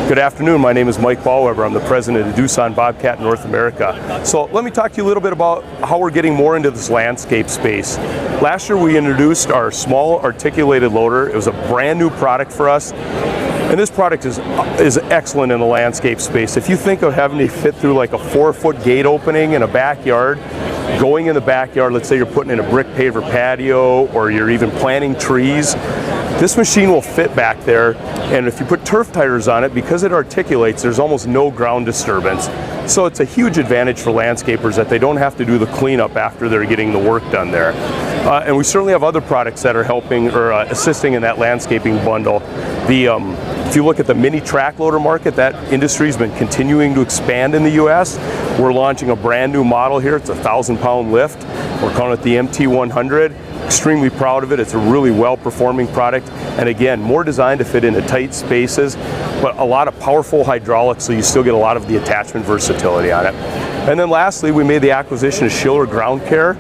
Good afternoon, my name is Mike Ballweber. I'm the president of Doosan Bobcat North America. So let me talk to you a little bit about how we're getting more into this landscape space. Last year we introduced our small articulated loader. It was a brand new product for us. And this product is excellent in the landscape space. If you think of having to fit through like a 4-foot gate opening in a backyard, going in the backyard, let's say you're putting in a brick paver patio or you're even planting trees, this machine will fit back there, and if you put turf tires on it, because it articulates, there's almost no ground disturbance. So it's a huge advantage for landscapers that they don't have to do the cleanup after they're getting the work done there. And we certainly have other products that are helping or assisting in that landscaping bundle. If you look at the mini track loader market, that industry has been continuing to expand in the US. We're launching a brand new model here. It's a 1,000-pound lift. We're calling it the MT100. Extremely proud of it. It's a really well-performing product, and again, more designed to fit into tight spaces, but a lot of powerful hydraulics, so you still get a lot of the attachment versatility on it. And then lastly, we made the acquisition of Schiller Ground Care.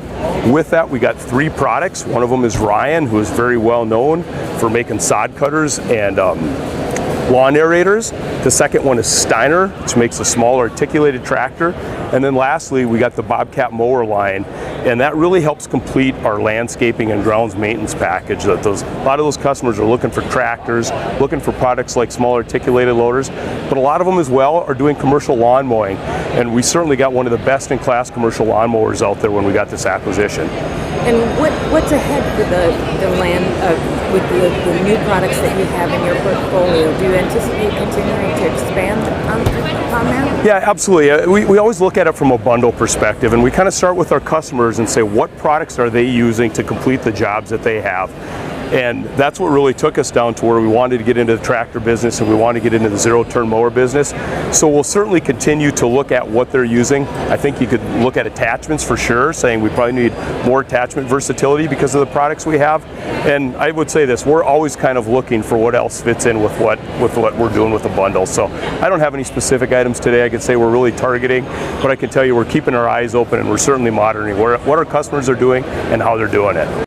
With that, we got 3 products. One of them is Ryan, who is very well known for making sod cutters and lawn aerators. The second one is Steiner, which makes a small articulated tractor. And then lastly, we got the Bobcat mower line, and that really helps complete our landscaping and grounds maintenance package. A lot of those customers are looking for tractors, looking for products like small articulated loaders, but a lot of them as well are doing commercial lawn mowing. And we certainly got one of the best-in-class commercial lawn mowers out there when we got this acquisition. And what's ahead for the land with the new products that you have in your portfolio? Do you anticipate continuing to expand upon that? Yeah, absolutely. We always look at it from a bundle perspective, and we kind of start with our customers and say, what products are they using to complete the jobs that they have? And that's what really took us down to where we wanted to get into the tractor business and we wanted to get into the zero-turn mower business. So we'll certainly continue to look at what they're using. I think you could look at attachments for sure, saying we probably need more attachment versatility because of the products we have. And I would say this, we're always kind of looking for what else fits in with what we're doing with the bundle. So I don't have any specific items today I could say we're really targeting, but I can tell you we're keeping our eyes open and we're certainly monitoring what our customers are doing and how they're doing it.